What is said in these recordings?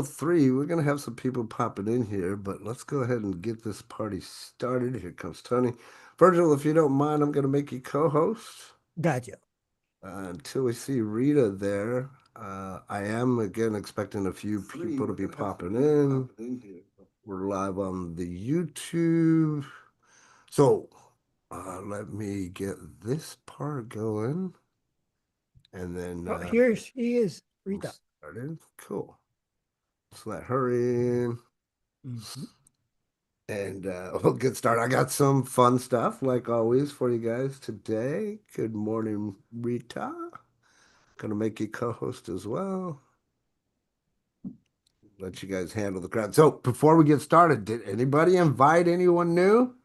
Three, we're gonna have some people popping in here, but let's go ahead and get this party started. Here comes Tony. Virgil, if you don't mind, I'm gonna make you co-host Gotcha. until we see Rita there. I am again expecting a few people to be popping in. We're live on the YouTube, so let me get this part going, and then Oh, here she is, we'll Rita. start in. Cool. Let's let her in. Mhm. And we'll get started. I got some fun stuff, like always, for you guys today. Good morning, Rita. Gonna make you co-host as well. Let you guys handle the crowd. So before we get started, did anybody invite anyone new?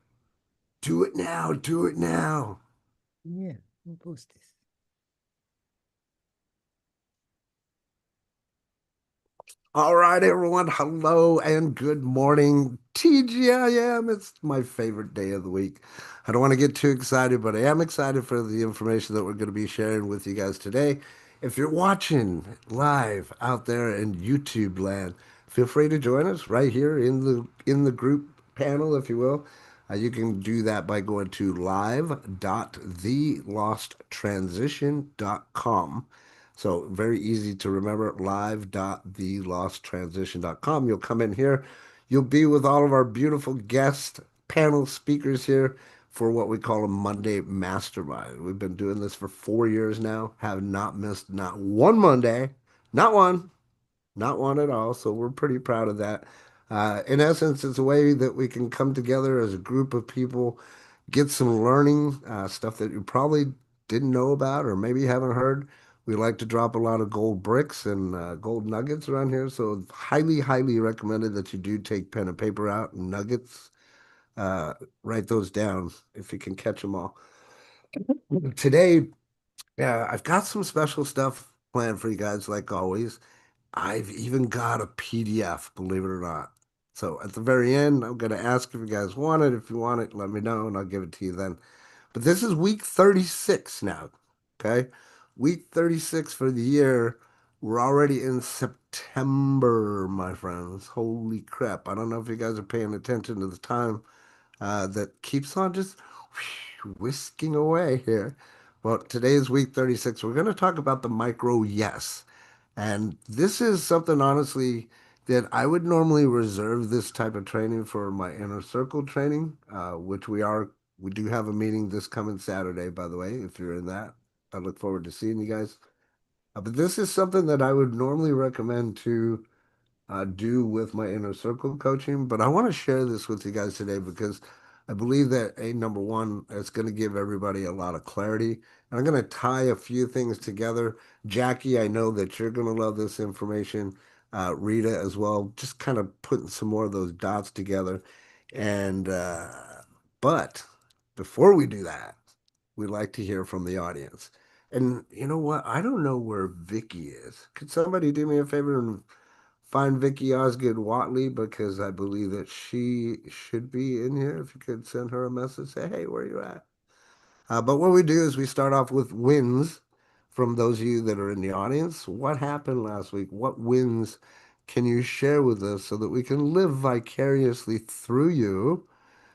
Do it now. Do it now. Yeah, we'll post this. All right, everyone. Hello and good morning. TGIM. It's my favorite day of the week. I don't want to get too excited, but I am excited for the information that we're going to be sharing with you guys today. If you're watching live out there in YouTube land, feel free to join us right here in the group panel, if you will. You can do that by going to live.thelosttransition.com. So very easy to remember, live.thelosttransition.com. You'll come in here. You'll be with all of our beautiful guest panel speakers here for what we call a Monday Mastermind. We've been doing this for 4 years now, have not missed not one Monday, not one, not one at all. So we're pretty proud of that. In essence, it's a way that we can come together as a group of people, get some learning, stuff that you probably didn't know about or maybe haven't heard. We like to drop a lot of gold bricks and gold nuggets around here. So highly, highly recommended that you do take pen and paper out and nuggets. Uh, write those down if you can catch them all. Today, I've got some special stuff planned for you guys, like always. I've even got a PDF, believe it or not. So at the very end, I'm going to ask if you guys want it. If you want it, let me know and I'll give it to you then. But this is week 36 now. Okay. Week 36 for the year. We're already in September, my friends. Holy crap. I don't know if you guys are paying attention to the time that keeps on just whisking away here. Well, today is week 36. We're going to talk about the micro yes. And this is something, honestly, that I would normally reserve this type of training for my inner circle training, which we do have a meeting this coming Saturday, by the way, if you're in that. I look forward to seeing you guys. But this is something that I would normally recommend to do with my inner circle coaching. But I want to share this with you guys today because I believe that number one, it's going to give everybody a lot of clarity. And I'm going to tie a few things together. Jackie, I know that you're going to love this information. Rita as well, just kind of putting some more of those dots together. And but before we do that, we'd like to hear from the audience. And you know what? I don't know where Vicky is. Could somebody do me a favor and find Vicky Osgood Watley because I believe that she should be in here. If you could send her a message, say, hey, where you at? But what we do is we start off with wins from those of you that are in the audience. What happened last week? What wins can you share with us so that we can live vicariously through you?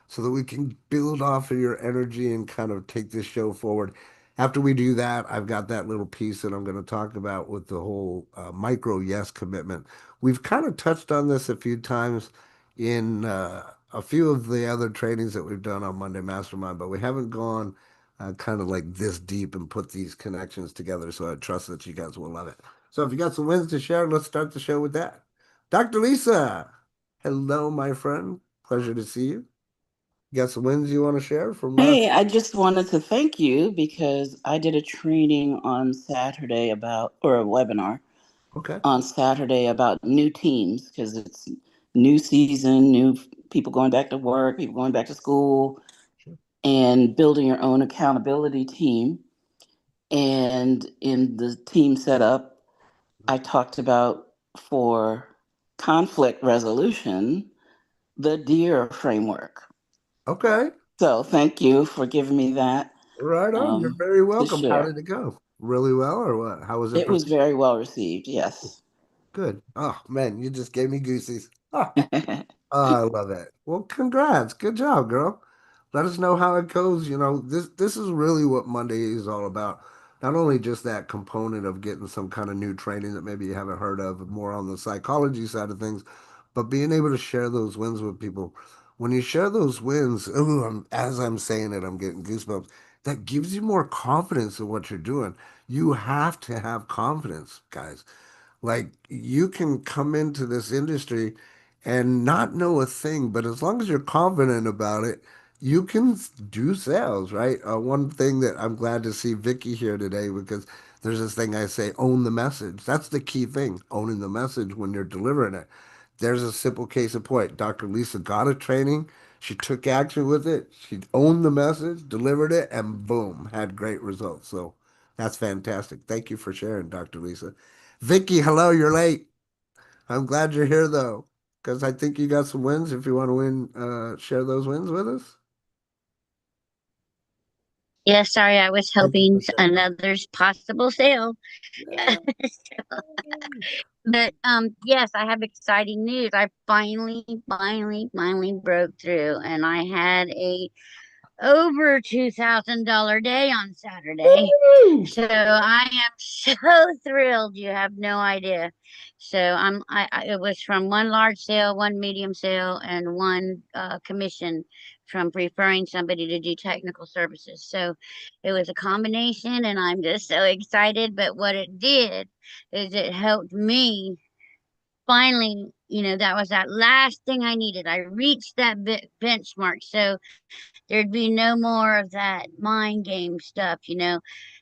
So that we can build off of your energy and kind of take this show forward. After we do that, I've got that little piece that I'm going to talk about with the whole micro yes commitment. We've kind of touched on this a few times in a few of the other trainings that we've done on Monday Mastermind, but we haven't gone kind of like this deep and put these connections together. So I trust that you guys will love it. So if you got some wins to share, let's start the show with that. Dr. Lisa, hello, my friend. Pleasure to see you. Got some wins you want to share from last? Hey, I just wanted to thank you because I did a training on Saturday about, or a webinar Okay. on Saturday about new teams because it's new season, new people going back to work, people going back to school, Sure. and building your own accountability team. And in the team setup, I talked about for conflict resolution, the DEAR framework. Okay. So thank you for giving me that Right on. You're very to welcome. How share. did it go? Really well, or what? How was it It was perceived? very well received, yes. Good. Oh man, you just gave me goosies. Oh, I love it. Well, congrats. Good job, girl. Let us know how it goes. This is really what Monday is all about. Not only just that component of getting some kind of new training that maybe you haven't heard of, more on the psychology side of things, but being able to share those wins with people. When you share those wins, ooh, as I'm saying it, I'm getting goosebumps. That gives you more confidence in what you're doing. You have to have confidence, guys. Like you can come into this industry and not know a thing, but as long as you're confident about it, you can do sales, right? One thing that I'm glad to see Vicky here today because there's this thing I say, own the message. That's the key thing, owning the message when you're delivering it. There's a simple case in point. Dr. Lisa got a training. She took action with it. She owned the message, delivered it, and boom, had great results. So that's fantastic. Thank you for sharing, Dr. Lisa. Vicky, hello, you're late. I'm glad you're here though, because I think you got some wins. If you want to win, share those wins with us. Yeah, sorry, I was Thank you helping for sharing. another's possible sale. Yeah. But yes, I have exciting news. I finally broke through, and I had a over $2,000 day on Saturday. Woo! So I am so thrilled. You have no idea. So it was from one large sale, one medium sale, and one commission from referring somebody to do technical services. So it was a combination, and I'm just so excited. But what it did is it helped me finally. That was that last thing I needed. I reached that benchmark. So there'd be no more of that mind game stuff.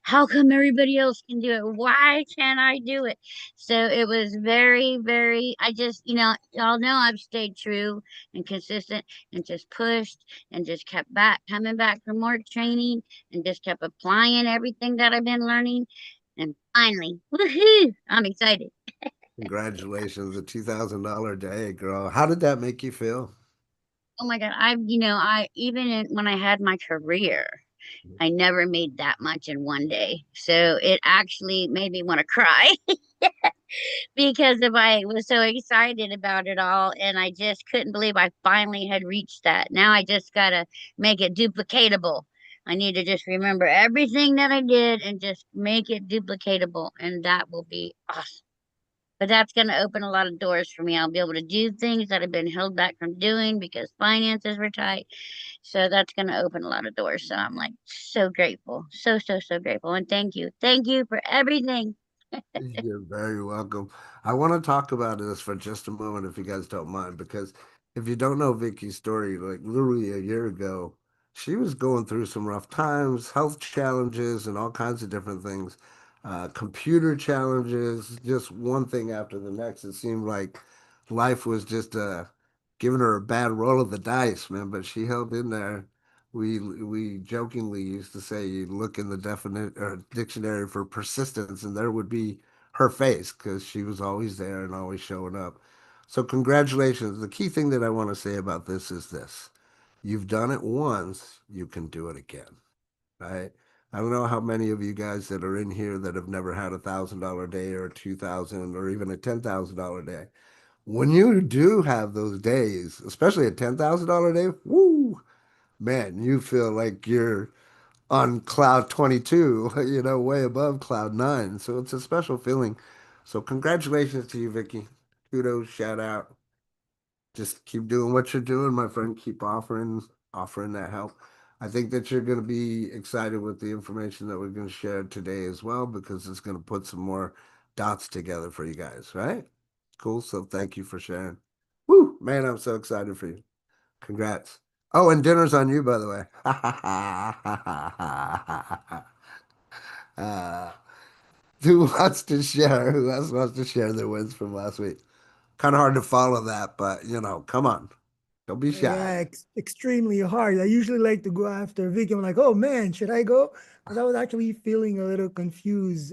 How come everybody else can do it? Why can't I do it? So it was very, very, I just, y'all know I've stayed true and consistent and just pushed and just kept coming back for more training and just kept applying everything that I've been learning. And finally, woohoo, I'm excited. Congratulations, a $2,000 day, girl. How did that make you feel? Oh my God. When I had my career, I never made that much in one day. So it actually made me want to cry because if I was so excited about it all and I just couldn't believe I finally had reached that. Now I just got to make it duplicatable. I need to just remember everything that I did and just make it duplicatable, and that will be awesome. But that's going to open a lot of doors for me. I'll be able to do things that have been held back from doing because finances were tight. So that's going to open a lot of doors. So I'm like so grateful. So, so, so grateful. And thank you. Thank you for everything. You're very welcome. I want to talk about this for just a moment, if you guys don't mind, because if you don't know Vicky's story, like literally a year ago, she was going through some rough times, health challenges, and all kinds of different things, computer challenges, just one thing after the next. It seemed like life was just giving her a bad roll of the dice, man, but she held in there. We jokingly used to say you look in the definite or dictionary for persistence, and there would be her face because she was always there and always showing up. So congratulations. The key thing that I want to say about this is this. You've done it once, you can do it again, right? I don't know how many of you guys that are in here that have never had $1,000 day or 2,000 or even a $10,000 day. When you do have those days, especially a $10,000 day, woo, man, you feel like you're on cloud 22, way above cloud 9. So it's a special feeling. So congratulations to you, Vicky. Kudos, shout out. Just keep doing what you're doing, my friend. Keep offering that help. I think that you're going to be excited with the information that we're going to share today as well, because it's going to put some more dots together for you guys, right? Cool. So thank you for sharing. Woo, man, I'm so excited for you. Congrats. Oh, and dinner's on you, by the way. uh, who wants to share? Who else wants to share their wins from last week? Kind of hard to follow that, but come on. Don't be shy. Yeah, extremely hard. I usually like to go after Vicky. I'm like, oh man, should I go? Because I was actually feeling a little confused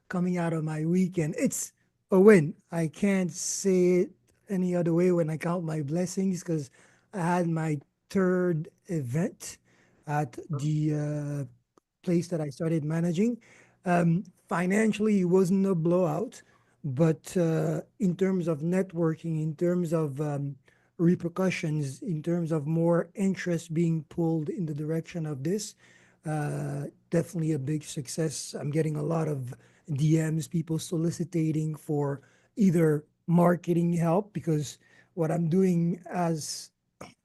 coming out of my weekend. It's a win. I can't say it any other way when I count my blessings because I had my third event at the place that I started managing. Financially, it wasn't a blowout, But in terms of networking, in terms of repercussions, in terms of more interest being pulled in the direction of this, definitely a big success. I'm getting a lot of DMs, people soliciting for either marketing help, because what I'm doing, as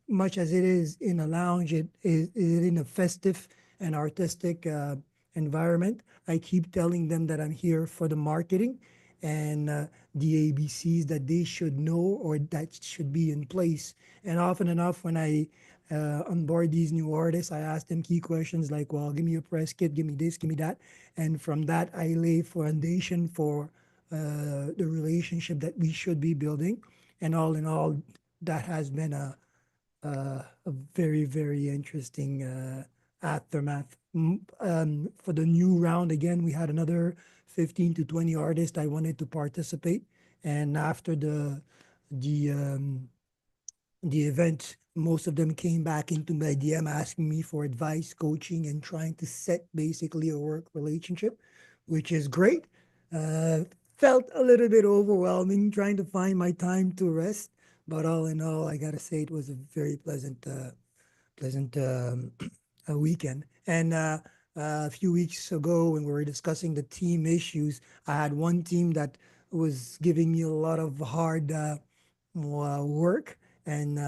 much as it is in a lounge, it is in a festive and artistic environment. I keep telling them that I'm here for the marketing and the ABCs that they should know or that should be in place. And often enough, when I onboard these new artists, I ask them key questions like, well, give me a press kit, give me this, give me that. And from that, I lay foundation for the relationship that we should be building. And all in all, that has been a very, very interesting aftermath. For the new round, again, we had another 15 to 20 artists I wanted to participate. And after the um, the event, most of them came back into my DM asking me for advice, coaching, and trying to set basically a work relationship, which is great. Uh, Felt a little bit overwhelming trying to find my time to rest, but all in all, I gotta say it was a very pleasant a weekend. And a few weeks ago, when we were discussing the team issues, I had one team that was giving me a lot of hard work, and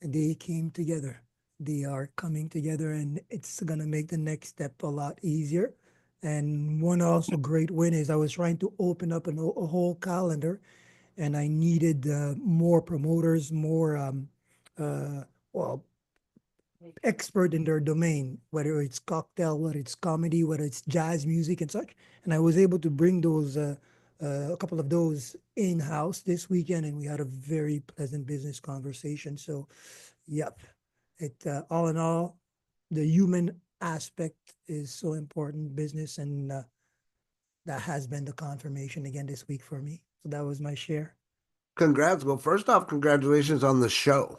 they came together. They are coming together, and it's gonna make the next step a lot easier. And one also great win is I was trying to open up a whole calendar, and I needed more promoters, more well, expert in their domain, whether it's cocktail, whether it's comedy, whether it's jazz music and such. And I was able to bring those, a couple of those in house this weekend, and we had a very pleasant business conversation. So, yep, all in all, the human aspect is so important in business, and that has been the confirmation again this week for me. So that was my share. Congrats. Well, first off, congratulations on the show,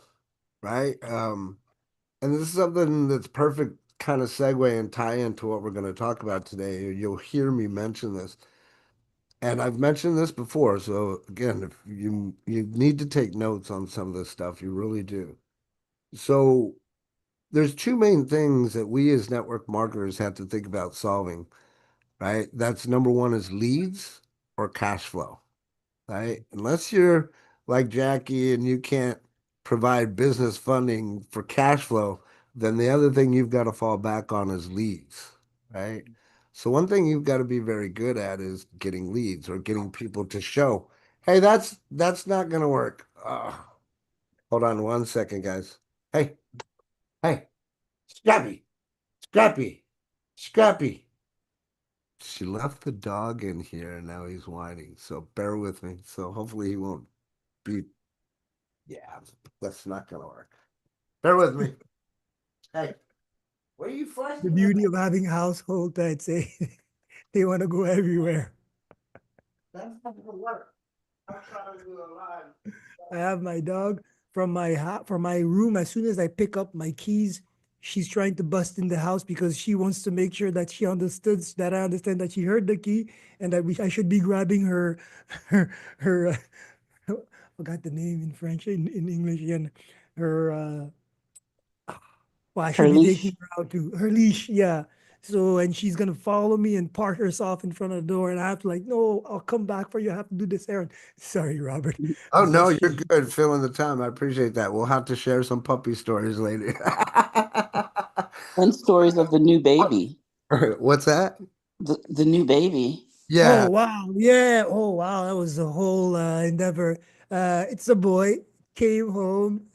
right? And this is something that's perfect kind of segue and tie into what we're going to talk about today. You'll hear me mention this. And I've mentioned this before, so again, if you need to take notes on some of this stuff, you really do. So there's two main things that we as network marketers have to think about solving, right? That's number one is leads or cash flow, right? Unless you're like Jackie and you can't provide business funding for cash flow, then the other thing you've got to fall back on is leads, right? So one thing you've got to be very good at is getting leads or getting people to show, hey, that's not going to work. Hold on one second, guys. Hey, hey, Scrappy, Scrappy, Scrappy. She left the dog in here and now he's whining. So bear with me. So hopefully he won't be. Yeah, that's not gonna work. Bear with me. Hey, what are you The fussing beauty about? of having household pets, eh? They want to go everywhere. That's not gonna work. I'm trying to do it live. I have my dog from my room. As soon as I pick up my keys, she's trying to bust in the house because she wants to make sure that she understood that I understand that she heard the key and that I should be grabbing her her forgot the name in French, in English again, her well, I Her should be taking leash. her out to her leash, yeah. So, and she's gonna follow me and park herself in front of the door, and I have to like, no, I'll come back for you. I have to do this errand. Sorry, Robert. Oh no, But you're good filling the time. I appreciate that. We'll have to share some puppy stories later. And stories of the new baby. What's that? The new baby. Yeah. oh wow, yeah, oh wow, that was a whole endeavor. It's a boy, came home,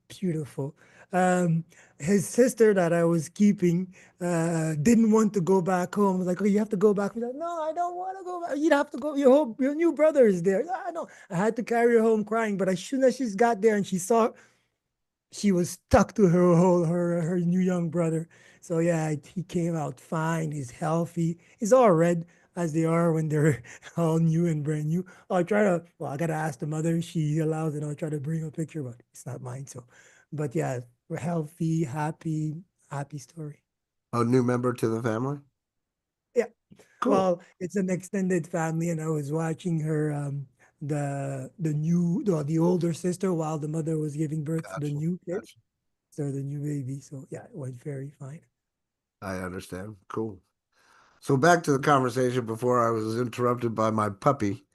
beautiful. Um, his sister that I was keeping didn't want to go back home. I was like, oh, you have to go back. He's like, no, I don't want to go back. You'd have to go. Your new brother is there. I know. I had to carry her home crying, but as soon as she's got there and she saw she was stuck to her new young brother. So yeah, he came out fine. He's healthy. He's all red as they are when they're all new and brand new. I'll try to. Well, I gotta ask the mother. She allows it. I'll try to bring a picture, but it's not mine. So, but yeah, we're healthy, happy, happy story. A new member to the family? Yeah, Cool. Well, it's an extended family, and I was watching her the older sister while the mother was giving birth to the Gotcha. new kid, Gotcha. so the new baby. So yeah, it went very fine. I understand. Cool. So back to the conversation before I was interrupted by my puppy.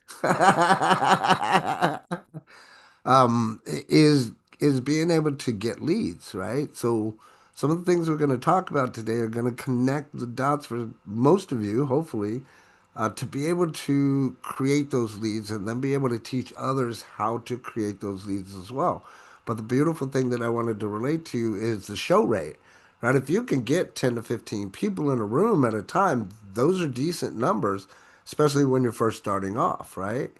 Is being able to get leads, right? So some of the things we're going to talk about today are going to connect the dots for most of you, hopefully, to be able to create those leads and then be able to teach others how to create those leads as well. But the beautiful thing that I wanted to relate to you is the show rate, right? If you can get 10 to 15 people in a room at a time, those are decent numbers, especially when you're first starting off, right?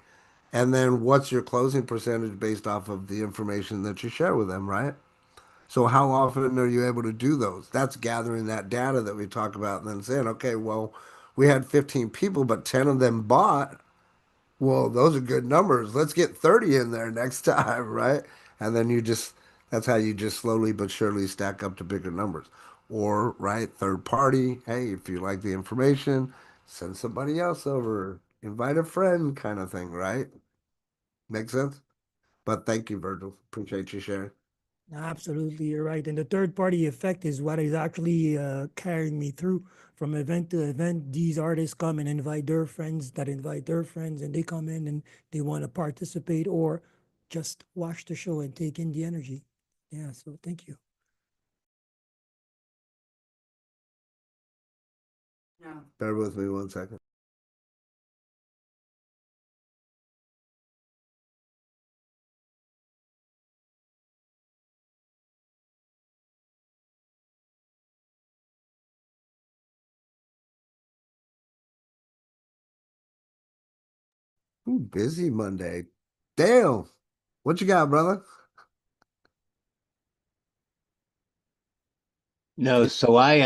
And then what's your closing percentage based off of the information that you share with them, right? So how often are you able to do those? That's gathering that data that we talk about and then saying, okay, well, we had 15 people, but 10 of them bought. Well, those are good numbers. Let's get 30 in there next time, right? And then that's how you just slowly but surely stack up to bigger numbers. Or, right, third party, hey, if you like the information, send somebody else over, invite a friend kind of thing, right? Make sense? But thank you, Virgil. Appreciate you sharing. Absolutely, you're right. And the third party effect is what is actually carrying me through from event to event. These artists come and invite their friends that invite their friends, and they come in and they want to participate or just watch the show and take in the energy. Yeah, so thank you. Bear with me 1 second. Ooh, busy Monday. Damn. What you got, brother? No, so I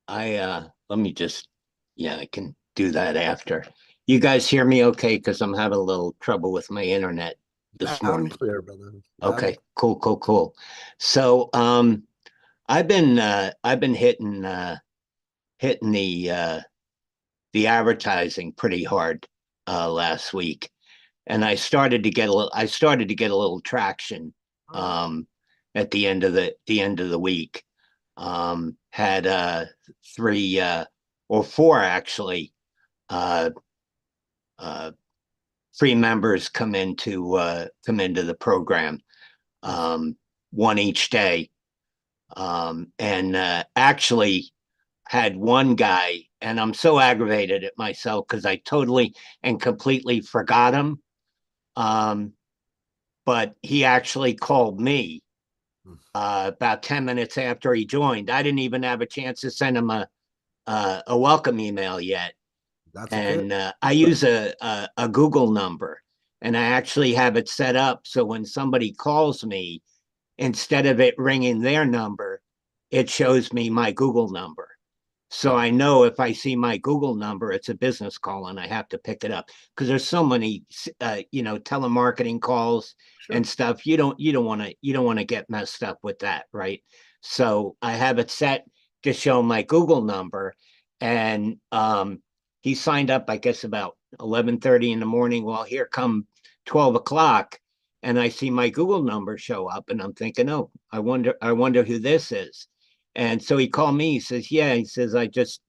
let me just yeah, I can do that after. You guys hear me okay? Because I'm having a little trouble with my internet this Loud and morning. clear, brother. Okay, cool. So I've been hitting the advertising pretty hard last week. And I started to get a little traction at the end of the week. Had three or four actually uh, uh, free members come into the program, um, one each day, and actually had one guy, and I'm so aggravated at myself because I totally and completely forgot him. Um, but he actually called me about 10 minutes after he joined. I didn't even have a chance to send him a welcome email yet. That's good. And I use a Google number, and I actually have it set up so when somebody calls me, instead of it ringing their number, it shows me my Google number. So I know if I see my Google number, it's a business call and I have to pick it up because there's so many, telemarketing calls Sure. and stuff. You don't want to get messed up with that, right? So I have it set to show my Google number, and he signed up, I guess, about 11:30 in the morning. Well, here come 12 o'clock, and I see my Google number show up, and I'm thinking, oh, I wonder who this is. And so he called me. He says, "Yeah." He says, "I just,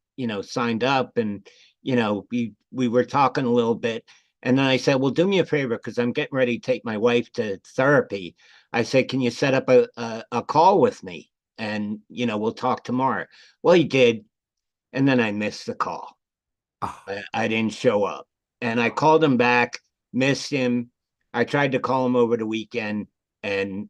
signed up, and we were talking a little bit." And then I said, "Well, do me a favor because I'm getting ready to take my wife to therapy." I said, "Can you set up a call with me, and we'll talk tomorrow?" Well, he did, and then I missed the call. Ah, I didn't show up, and I called him back, missed him. I tried to call him over the weekend, and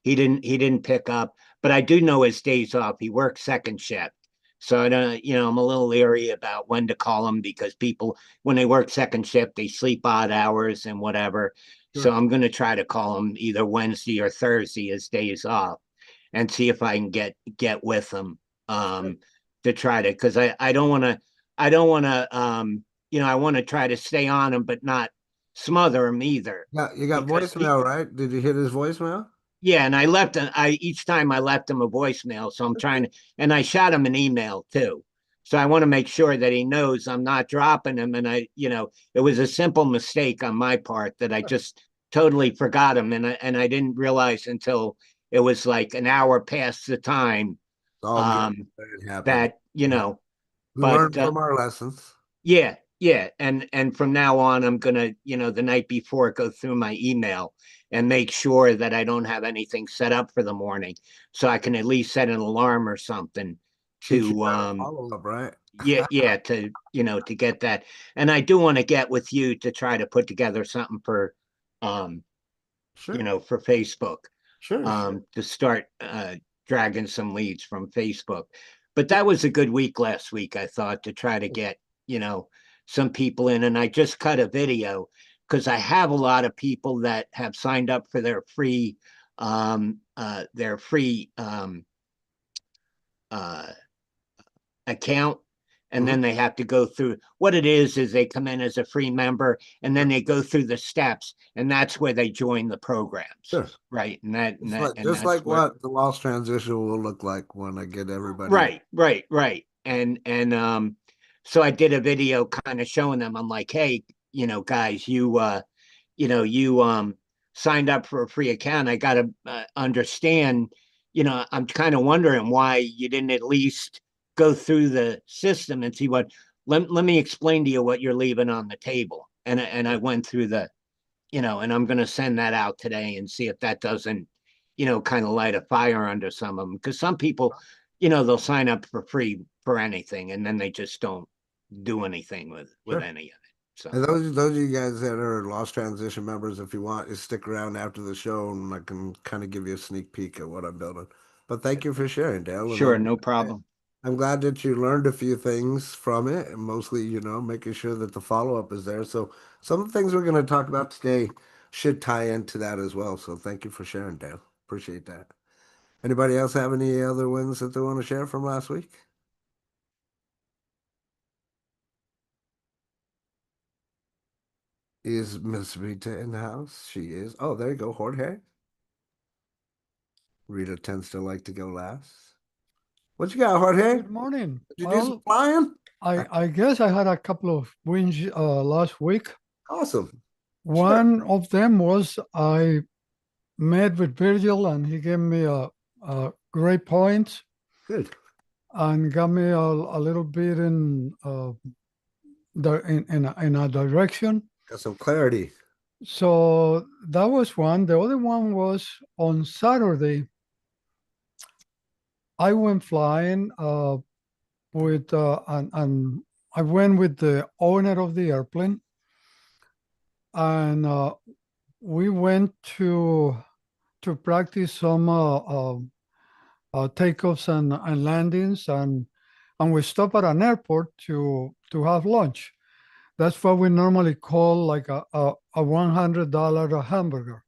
he didn't pick up, but I do know his days off. He works second shift. So I don't, I'm a little leery about when to call him because people, when they work second shift, they sleep odd hours and whatever. So sure. I'm going to try to call him either Wednesday or Thursday, his days off, and see if I can get with him Sure. to try to, because I don't want to, I want to try to stay on him, but not smother him either, Yeah, you got because he, voicemail, right? Did you hit his voicemail? yeah, and I each time I left him a voicemail, so I'm trying to, and I shot him an email too. So I want to make sure that he knows I'm not dropping him. And it was a simple mistake on my part that I just totally forgot him. And I didn't realize until it was like an hour past the time, It's all good. um, It happened. that, We but, learned from our lessons. yeah, yeah. And from now on, I'm gonna, the night before, go through my email and make sure that I don't have anything set up for the morning, so I can at least set an alarm or something Teach you to how to follow up, right? yeah, to get that. And I do want to get with you to try to put together something for Sure. for Facebook, Sure. to start dragging some leads from Facebook. But that was a good week last week, I thought, to try to get, some people in. And I just cut a video because I have a lot of people that have signed up for their free their free uh account, and then they have to go through. What it is they come in as a free member, and then they go through the steps, and that's where they join the programs. Sure. Right. And Just that's like where, what the lost transition will look like when I get everybody. right. And so I did a video kind of showing them. I'm like, hey, guys, you signed up for a free account. I got to understand, I'm kind of wondering why you didn't at least go through the system and see let me explain to you what you're leaving on the table. And I went through and I'm going to send that out today and see if that doesn't, kind of light a fire under some of them. Because some people, they'll sign up for free for anything, and then they just don't do anything with Sure. any of it. So And those of you guys that are lost transition members, if you want, you stick around after the show, and I can kind of give you a sneak peek at what I'm building. But thank you for sharing, Dale. And sure, no problem. I'm glad that you learned a few things from it, and mostly, making sure that the follow-up is there. So some of the things we're going to talk about today should tie into that as well. So thank you for sharing, Dale. Appreciate that. Anybody else have any other wins that they want to share from last week? Is Miss Rita in the house? She is. Oh, there you go, Jorge. Rita tends to like to go last. What you got, Jorge? Good morning. Did you do some flying? I guess I had a couple of wins last week. Awesome. One of them was I met with Virgil and he gave me a great point Good. and got me a little bit in a direction. Got some clarity. So that was one. The other one was on Saturday. I went flying with and I went with the owner of the airplane, and we went to practice some takeoffs and landings, and we stopped at an airport to have lunch. That's what we normally call like a $100 hamburger.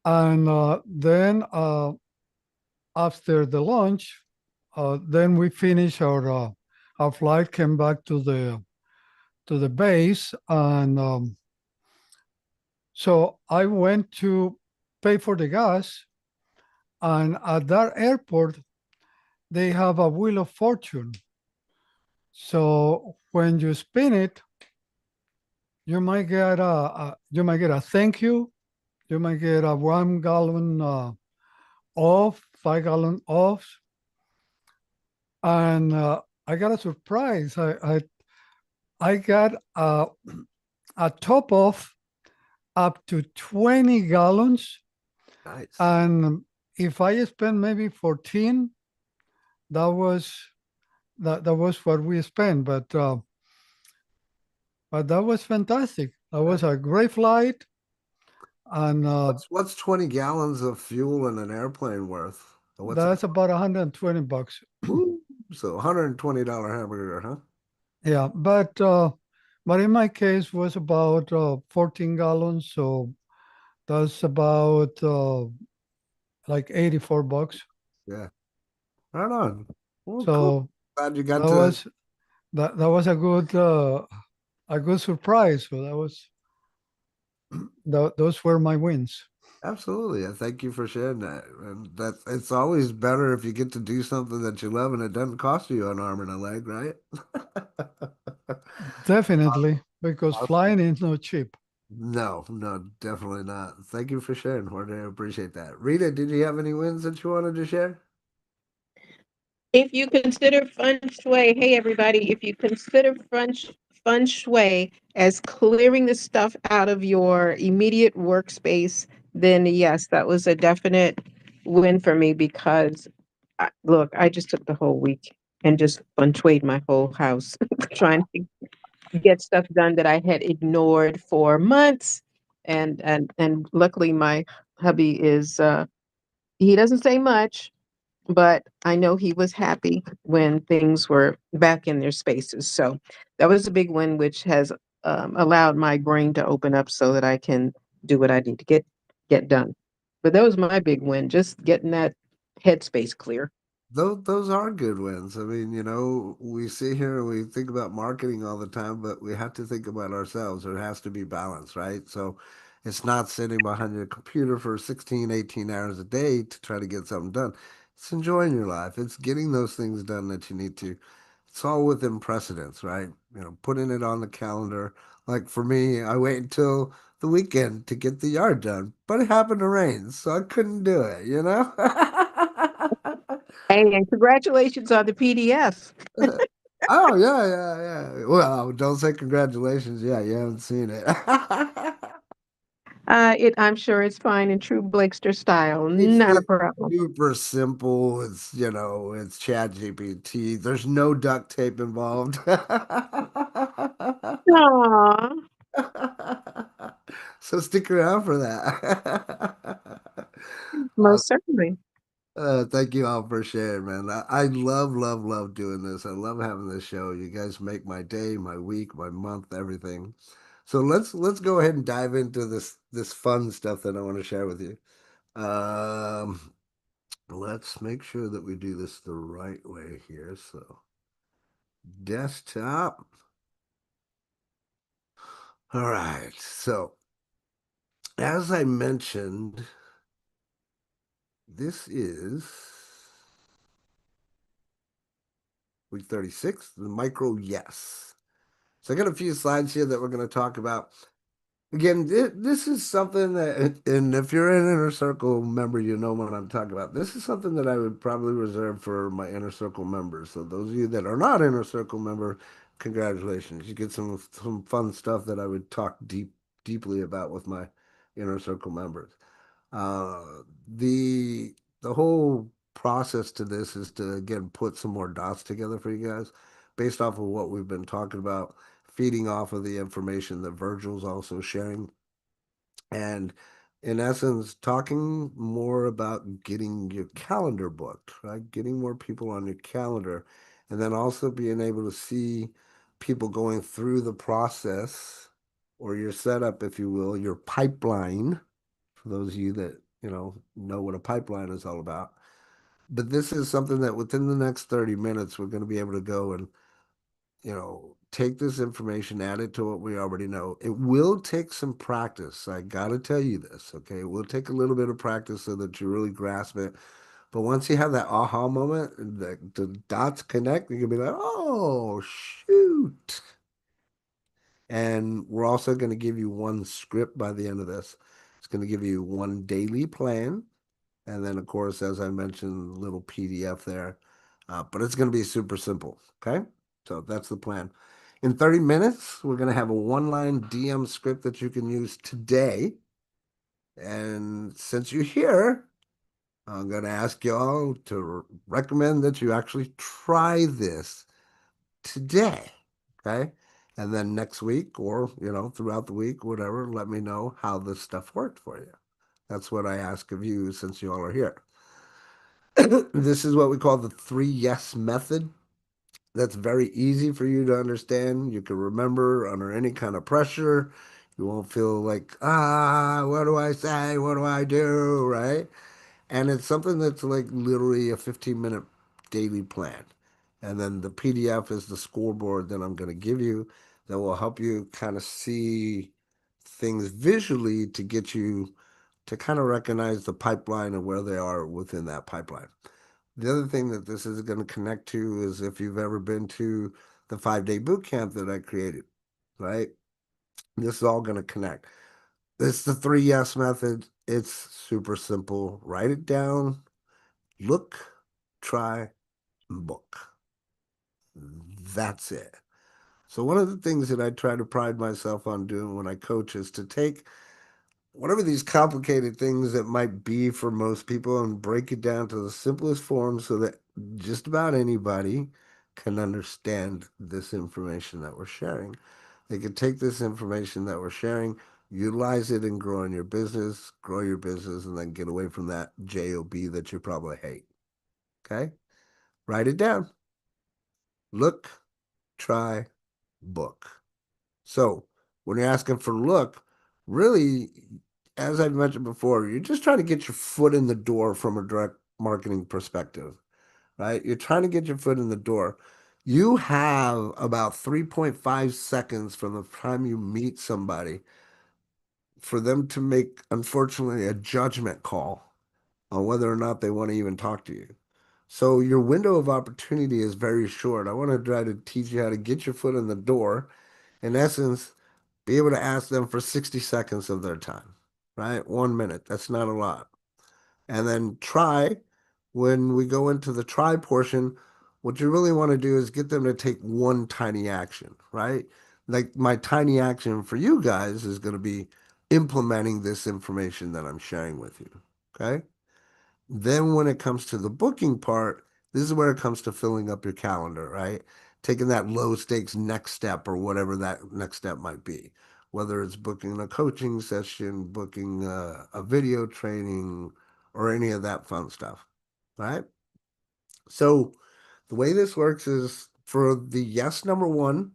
And then after the lunch, then we finished our flight, came back to the base, and so I went to pay for the gas, and at that airport, they have a Wheel of Fortune. So when you spin it, you might get a thank you, you might get a 1 gallon off, 5 gallon off, and I got a surprise. I got a top off up to 20 gallons. Nice. And if I spend maybe 14, that was what we spent. But that was fantastic. That was a great flight. And what's 20 gallons of fuel in an airplane worth? That's about $120. So $120 hamburger, huh? Yeah, but in my case was about 14 gallons, so that's about like $84. Yeah. Right on. Well, So cool. Glad you got that was that was a good surprise. So that was those were my wins. Absolutely. I thank you for sharing that. And that's it's always better if you get to do something that you love and it doesn't cost you an arm and a leg, right? Definitely, because Awesome. flying is not cheap. No, no, definitely not. Thank you for sharing, Jorge. I appreciate that. Rita, did you have any wins that you wanted to share? If you consider feng shui, hey everybody, if you consider feng shui as clearing the stuff out of your immediate workspace, then yes, that was a definite win for me because look, I just took the whole week and just feng shuied my whole house, trying to get stuff done that I had ignored for months. And luckily my hubby is he doesn't say much, but I know he was happy when things were back in their spaces. So that was a big win, which has allowed my brain to open up so that I can do what I need to get done. But that was my big win, just getting that headspace clear. Those are good wins. I mean, we sit here and we think about marketing all the time, but we have to think about ourselves. There has to be balance, right? So it's not sitting behind your computer for 16, 18 hours a day to try to get something done. It's enjoying your life. It's getting those things done that you need to. It's all within precedence, right? Putting it on the calendar. Like for me, I wait until the weekend to get the yard done, but it happened to rain, so I couldn't do it? Hey, and congratulations on the PDF. Oh yeah, yeah, yeah. Well, don't say congratulations. Yeah, you haven't seen it. I'm sure it's fine in true Blakester style. It's Not a it's problem. super simple. It's Chat GPT. There's no duct tape involved. Aw, So stick around for that. most certainly. Thank you all for sharing, man. I love, love, love doing this. I love having this show. You guys make my day, my week, my month, everything. So let's go ahead and dive into this fun stuff that I want to share with you. Um, let's make sure that we do this the right way here. So desktop. All right. So as I mentioned, this is week 36, the micro yes. So I got a few slides here that we're going to talk about. Again, this is something that, and if you're an inner circle member, you know what I'm talking about. This is something that I would probably reserve for my inner circle members. So those of you that are not inner circle member, congratulations. You get some fun stuff that I would talk deeply about with my inner circle members. The whole process to this is to again put some more dots together for you guys based off of what we've been talking about, feeding off of the information that Virgil's also sharing, and in essence, talking more about getting your calendar booked, right? Getting more people on your calendar, and then also being able to see people going through the process or your setup, if you will, your pipeline for those of you that, know what a pipeline is all about. But this is something that within the next 30 minutes, we're going to be able to go and, take this information, add it to what we already know. It will take some practice. I got to tell you this, okay? It will take a little bit of practice so that you really grasp it. But once you have that aha moment, the dots connect, you can be like, oh, shoot. And we're also going to give you one script by the end of this. It's going to give you one daily plan. And then, of course, as I mentioned, a little PDF there. But it's going to be super simple. Okay. So that's the plan. In 30 minutes, we're going to have a one-line DM script that you can use today. And since you're here, I'm going to ask y'all to recommend that you actually try this today. Okay. And then next week or, throughout the week, whatever, let me know how this stuff worked for you. That's what I ask of you since you all are here. This is what we call the 3 yes method. That's very easy for you to understand. You can remember under any kind of pressure. You won't feel like, what do I say? What do I do? Right? And it's something that's like literally a 15-minute daily plan. And then the PDF is the scoreboard that I'm going to give you that will help you kind of see things visually to get you to kind of recognize the pipeline and where they are within that pipeline. The other thing that this is going to connect to is if you've ever been to the 5-day boot camp that I created, right? This is all going to connect. It's the 3 yes method. It's super simple. Write it down, look, try, book. That's it. So one of the things that I try to pride myself on doing when I coach is to take whatever these complicated things that might be for most people and break it down to the simplest form so that just about anybody can understand this information that we're sharing. They can take this information that we're sharing, utilize it and grow in your business, and then get away from that job that you probably hate. Okay? Write it down. Look, try, book. So when you're asking for look, really, as I've mentioned before, you're just trying to get your foot in the door from a direct marketing perspective, right? You're trying to get your foot in the door. You have about 3.5 seconds from the time you meet somebody for them to make, unfortunately, a judgment call on whether or not they want to even talk to you. So your window of opportunity is very short. I want to try to teach you how to get your foot in the door. In essence, be able to ask them for 60 seconds of their time, right? 1 minute. That's not a lot. And then try, when we go into the try portion, what you really want to do is get them to take one tiny action, right? Like my tiny action for you guys is going to be implementing this information that I'm sharing with you. Okay. Then when it comes to the booking part, this is where it comes to filling up your calendar, right? Taking that low stakes next step or whatever that next step might be, whether it's booking a coaching session, booking a video training, or any of that fun stuff, right? So the way this works is for the yes number one,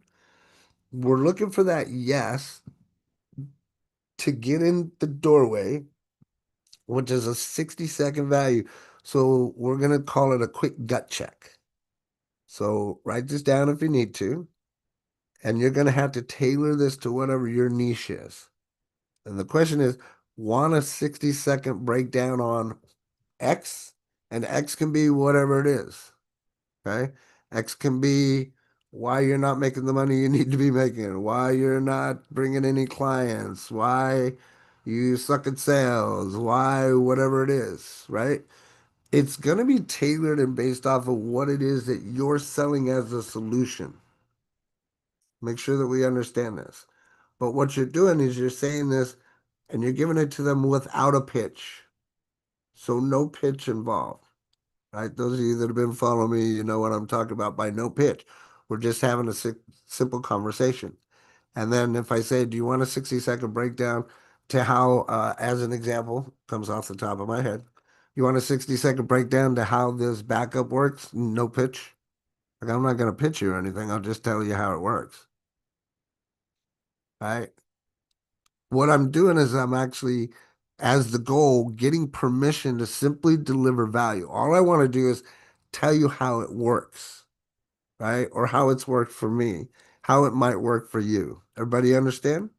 we're looking for that yes to get in the doorway, which is a 60-second value. So we're going to call it a quick gut check. So write this down if you need to. And you're going to have to tailor this to whatever your niche is. And the question is, want a 60-second breakdown on X? And X can be whatever it is. Okay? X can be why you're not making the money you need to be making, why you're not bringing any clients, why you suck at sales, why whatever it is, right? It's going to be tailored and based off of what it is that you're selling as a solution. Make sure that we understand this. But what you're doing is you're saying this and you're giving it to them without a pitch. So no pitch involved, right? Those of you that have been following me, you know what I'm talking about by no pitch. We're just having a simple conversation. And then if I say, do you want a 60-second breakdown to how, as an example, comes off the top of my head, you want a 60-second breakdown to how this backup works? No pitch. Like I'm not going to pitch you or anything. I'll just tell you how it works. Right? What I'm doing is I'm actually, as the goal, getting permission to simply deliver value. All I want to do is tell you how it works, right? Or how it's worked for me, how it might work for you. Everybody understand?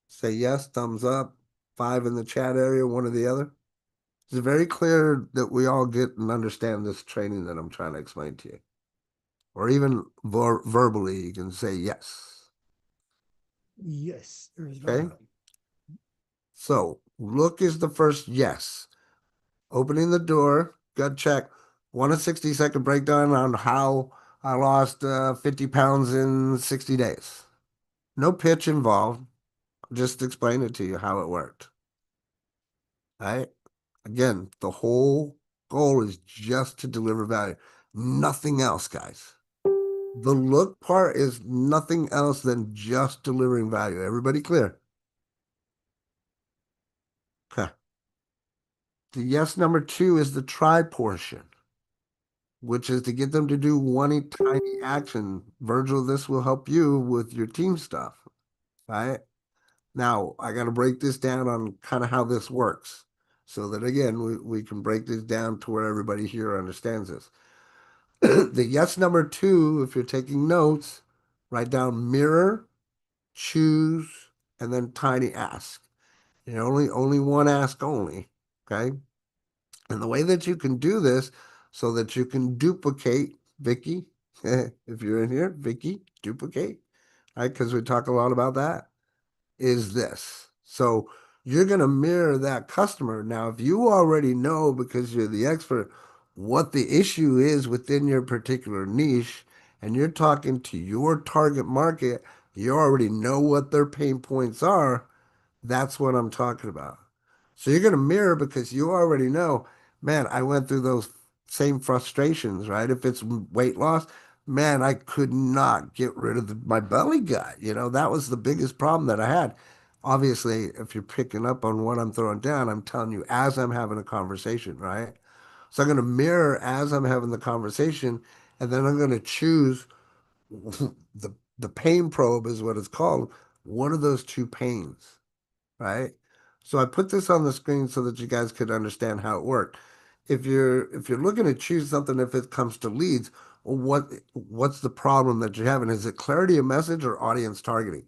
Say yes, thumbs up, 5 in the chat area, one or the other. It's very clear that we all get and understand this training that I'm trying to explain to you. Or even verbally, you can say yes. Yes. There's Okay. So look is the first yes. Opening the door, gut check. Want a 60-second breakdown on how I lost 50 pounds in 60 days. No pitch involved. Just explain it to you how it worked. All right. Again, the whole goal is just to deliver value. Nothing else, guys. The look part is nothing else than just delivering value. Everybody clear? Okay. The yes number 2 is the try portion, which is to get them to do one tiny action. Virgil, this will help you with your team stuff, right? Now, I got to break this down on kind of how this works so that, again, we can break this down to where everybody here understands this. The yes number 2, if you're taking notes, write down mirror, choose, and then tiny ask. Only one ask only. Okay. And the way that you can do this so that you can duplicate, Vicky, if you're in here, Vicky, duplicate, right? Because we talk a lot about that, is this. So you're going to mirror that customer. Now, if you already know, because you're the expert, what the issue is within your particular niche, and you're talking to your target market, you already know what their pain points are. That's what I'm talking about. So you're going to mirror because you already know, man, I went through those same frustrations, right? If it's weight loss, man, I could not get rid of my belly gut. That was the biggest problem that I had. Obviously, if you're picking up on what I'm throwing down, I'm telling you as I'm having a conversation, right? So I'm going to mirror as I'm having the conversation, and then I'm going to choose the pain probe is what it's called. What are those two pains? Right? So I put this on the screen so that you guys could understand how it worked. If you're looking to choose something, if it comes to leads, well, what's the problem that you're having? Is it clarity of message or audience targeting?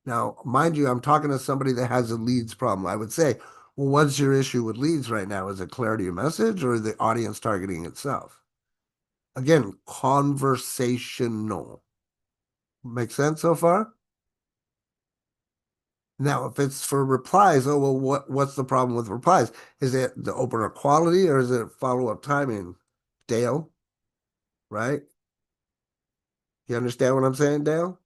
Now, mind you, I'm talking to somebody that has a leads problem. I would say, well, what's your issue with leads right now? Is it clarity of message or the audience targeting itself? Again, conversational. Make sense so far? Now, if it's for replies, oh well, what's the problem with replies? Is it the opener quality or is it follow-up timing? Dale, right? You understand what I'm saying, Dale?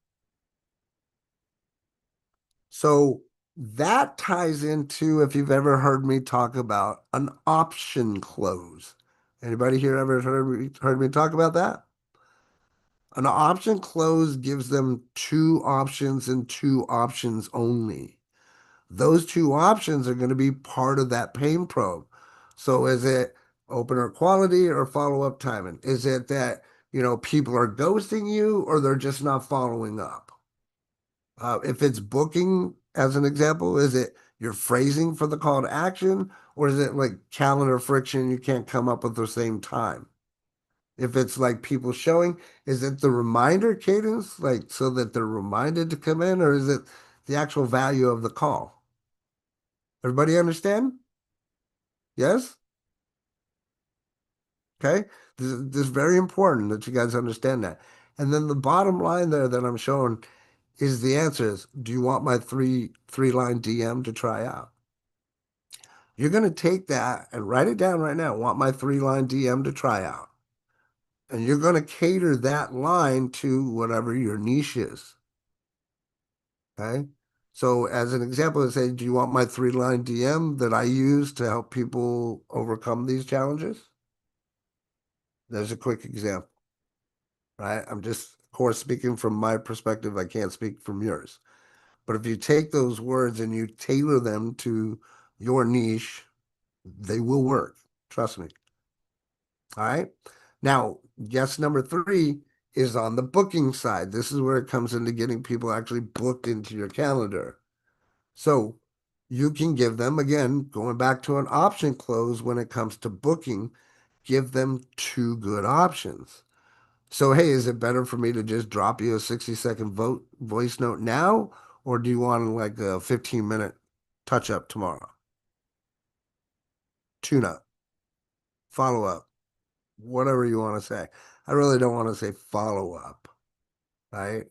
So that ties into if you've ever heard me talk about an option close. Anybody here ever heard me talk about that? An option close gives them two options and two options only. Those two options are going to be part of that pain probe. So is it opener quality or follow-up timing? Is it that, people are ghosting you or they're just not following up? If it's booking, as an example, is it your phrasing for the call to action or is it like calendar friction you can't come up at the same time? If it's like people showing, is it the reminder cadence, like so that they're reminded to come in, or is it the actual value of the call? Everybody understand? Yes? Okay. This is very important that you guys understand that. And then the bottom line there that I'm showing is the answer is, do you want my three-line DM to try out? You're going to take that and write it down right now. Want my three-line DM to try out. And you're going to cater that line to whatever your niche is. Okay. So as an example, I say, do you want my three-line DM that I use to help people overcome these challenges? There's a quick example, right? I'm just, of course, speaking from my perspective. I can't speak from yours. But if you take those words and you tailor them to your niche, they will work. Trust me. All right. Now, guess number 3 is on the booking side. This is where it comes into getting people actually booked into your calendar. So you can give them, again, going back to an option close when it comes to booking, give them 2 good options. So, hey, is it better for me to just drop you a 60-second voice note now, or do you want like a 15-minute touch up tomorrow? Tune up, follow up, whatever you want to say. I really don't want to say follow up, right?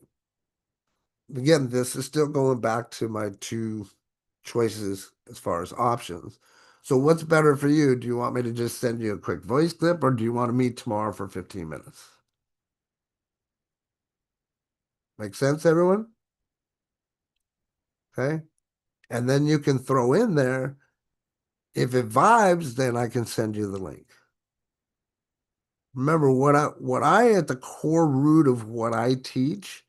Again, this is still going back to my 2 choices as far as options. So what's better for you? Do you want me to just send you a quick voice clip or do you want to meet tomorrow for 15 minutes? Make sense, everyone? Okay. And then you can throw in there, if it vibes, then I can send you the link. Remember, what I at the core root of what I teach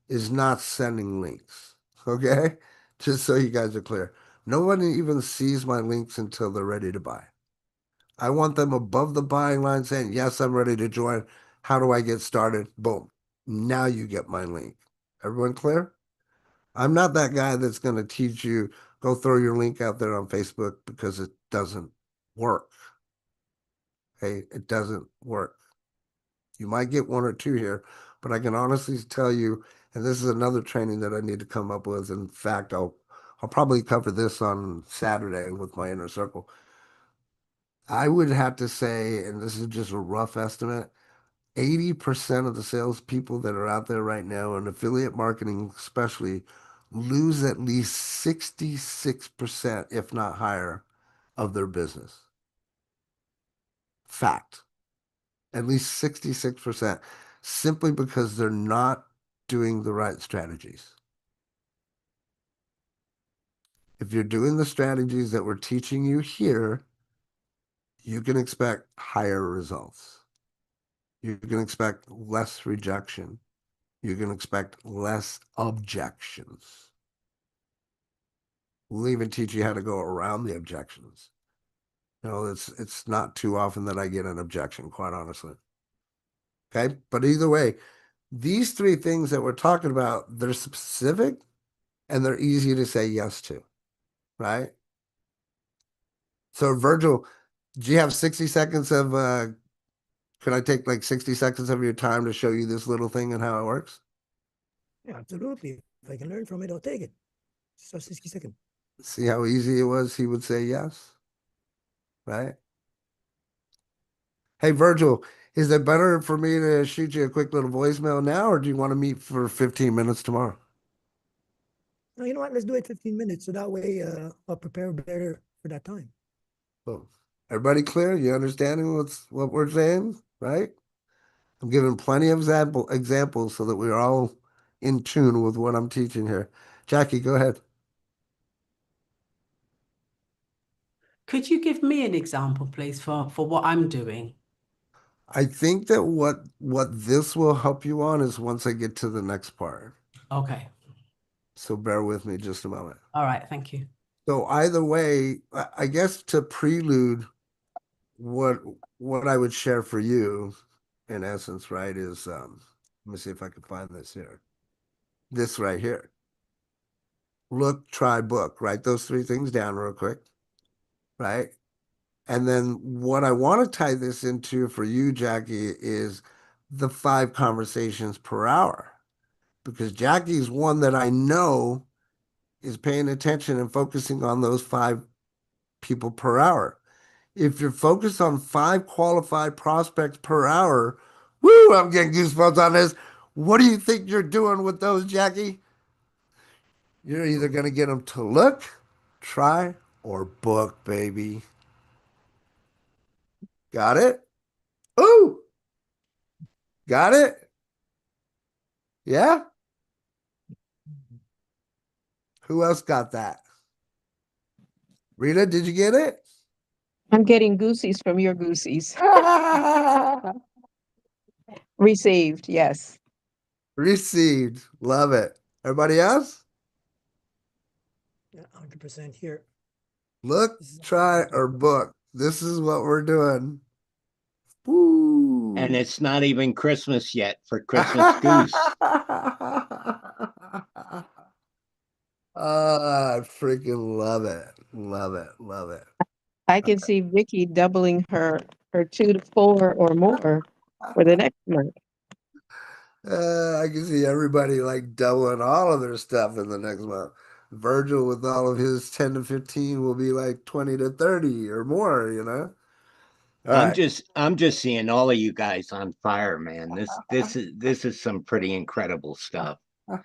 is not sending links. Okay? Just so you guys are clear. Nobody even sees my links until they're ready to buy. I want them above the buying line saying, yes, I'm ready to join. How do I get started? Boom. Now you get my link. Everyone clear? I'm not that guy that's going to teach you, go throw your link out there on Facebook because it doesn't work. Hey, it doesn't work. You might get 1 or 2 here, but I can honestly tell you, and this is another training that I need to come up with. In fact, I'll I'll probably cover this on Saturday with my inner circle. I would have to say, and this is just a rough estimate, 80% of the salespeople that are out there right now in affiliate marketing, especially, lose at least 66%, if not higher, of their business. Fact. At least 66%, simply because they're not doing the right strategies. If you're doing the strategies that we're teaching you here, you can expect higher results. You can expect less rejection. You can expect less objections. We'll even teach you how to go around the objections. You know, it's not too often that I get an objection, quite honestly. Okay, but either way, these three things that we're talking about, they're specific and they're easy to say yes to, right? So Virgil, do you have 60 seconds of can I take like 60 seconds of your time to show you this little thing and how it works? Yeah, absolutely. If I can learn from it, I'll take it. So 60 seconds. See how easy it was? He would say yes, right? Hey, Virgil, is it better for me to shoot you a quick little voicemail now, or do you want to meet for 15 minutes tomorrow? No, you know what? Let's do it 15 minutes. So that way I'll prepare better for that time. So, everybody clear? You understanding what we're saying, right? I'm giving plenty of examples so that we're all in tune with what I'm teaching here. Jackie, go ahead. Could you give me an example, please, for what I'm doing? I think that what this will help you on is once I get to the next part. Okay. So bear with me just a moment. All right. Thank you. So either way, I guess to prelude what I would share for you, in essence, right, is let me see if I can find this here. This right here. Look, try, book. Write those three things down real quick, right? And then what I want to tie this into for you, Jackie, is the 5 conversations per hour. Because Jackie's one that I know is paying attention and focusing on those 5 people per hour. If you're focused on 5 qualified prospects per hour, woo, I'm getting goosebumps on this. What do you think you're doing with those, Jackie? You're either going to get them to look, try, or book, baby. Got it? Ooh, got it? Yeah? Who else got that? Rita, did you get it? I'm getting goosies from your goosies. Received, yes. Received. Love it. Everybody else? Yeah, 100% here. Look, try, or book. This is what we're doing. Woo. And it's not even Christmas yet for Christmas Goose. I freaking love it. Love it. Love it. I can see Vicky doubling her 2 to 4 or more for the next month. I can see everybody like doubling all of their stuff in the next month. Virgil with all of his 10 to 15 will be like 20 to 30 or more, you know? All I'm right. just seeing all of you guys on fire, man. This is some pretty incredible stuff. I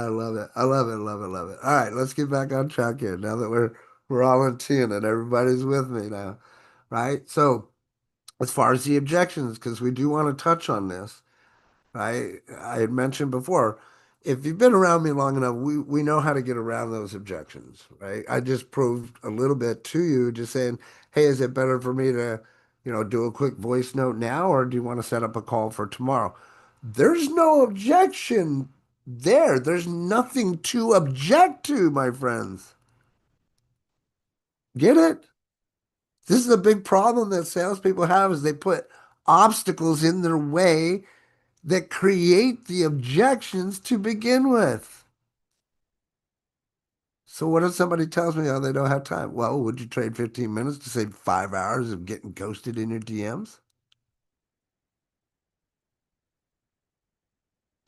love it. I love it. Love it. Love it. All right, let's get back on track here now that we're all in tune and everybody's with me now. Right? So as far as the objections, because we do want to touch on this, right? I had mentioned before, if you've been around me long enough, we know how to get around those objections, right? I just proved a little bit to you, just saying, hey, is it better for me to, do a quick voice note now, or do you want to set up a call for tomorrow? There's no objection there. There's nothing to object to, my friends. Get it? This is a big problem that salespeople have is they put obstacles in their way that create the objections to begin with. So what if somebody tells me, oh, they don't have time? Well, would you trade 15 minutes to save 5 hours of getting ghosted in your DMs?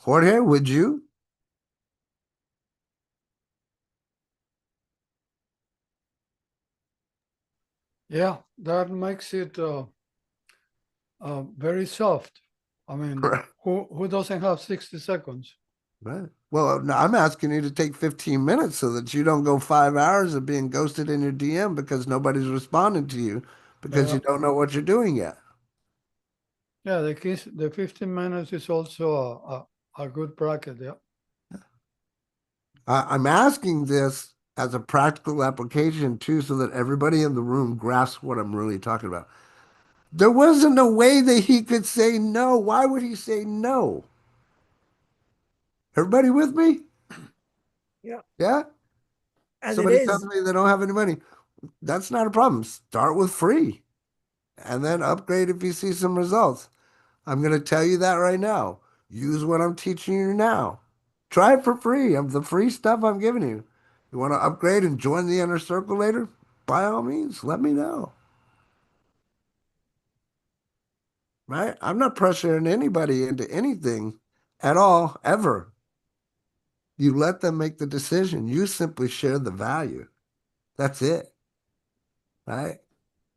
Jorge, would you? Yeah, that makes it very soft. I mean, Right. who doesn't have 60 seconds? Right. Well, no, I'm asking you to take 15 minutes so that you don't go 5 hours of being ghosted in your DM because nobody's responding to you because Yeah, you don't know what you're doing yet. yeah. The 15 minutes is also a good bracket. Yeah. I'm asking this as a practical application too, so that everybody in the room grasps what I'm really talking about. There wasn't a way that he could say no. Why would he say no? Everybody with me? Yeah. Yeah? As it Somebody tells is, me they don't have any money. That's not a problem. Start with free and then upgrade if you see some results. I'm going to tell you that right now. Use what I'm teaching you now. Try it for free of the free stuff I'm giving you. You want to upgrade and join the inner circle later? By all means, let me know. Right? I'm not pressuring anybody into anything at all, ever. You let them make the decision. You simply share the value. That's it. Right?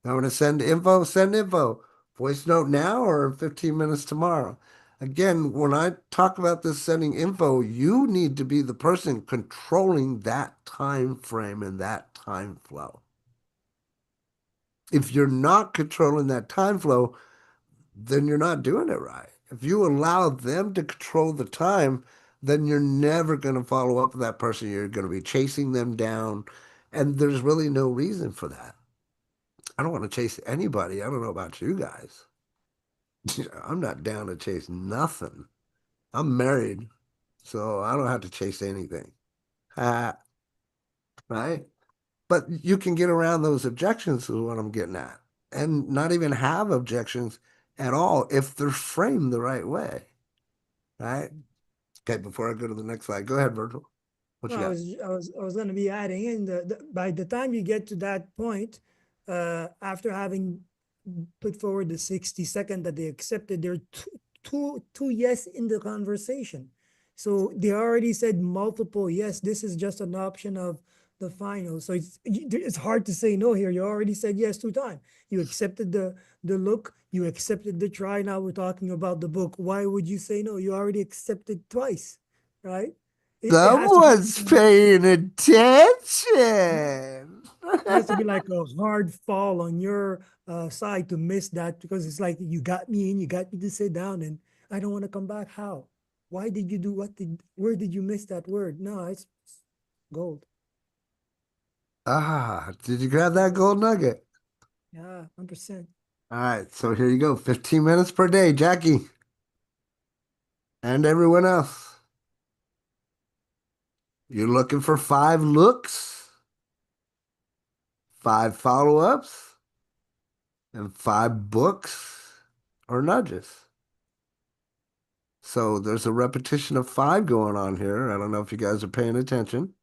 I'm going to send info, send info. Voice note now or 15 minutes tomorrow. Again, when I talk about this sending info, you need to be the person controlling that time frame and that time flow. If you're not controlling that time flow, then you're not doing it right. If you allow them to control the time, then you're never going to follow up with that person. You're going to be chasing them down, and there's really no reason for that. I don't want to chase anybody. I don't know about you guys. I'm not down to chase nothing. I'm married, so I don't have to chase anything. Right? But you can get around those objections is what I'm getting at. And not even have objections at all if they're framed the right way. Right? Okay, before I go to the next slide, go ahead, Virgil. What no, you got? I was going to be adding in by the time you get to that point, after having put forward the 60-second that they accepted, there are two yes in the conversation. So they already said multiple yes. This is just an option of the final. So it's hard to say no here. You already said yes 2 times. You accepted the look. You accepted the try. Now we're talking about the book. Why would you say no? You already accepted twice, right? It has to be Someone's paying attention. it has to be like a hard fall on your side to miss that, because it's like you got me in, you got me to sit down, and I don't want to come back. How? Why did you do where did you miss that word? No, it's gold. Did you grab that gold nugget? Yeah, 100%. All right, so here you go. 15 minutes per day, Jackie. And everyone else. You're looking for 5 looks, 5 follow-ups, and 5 books or nudges. So there's a repetition of 5 going on here. I don't know if you guys are paying attention.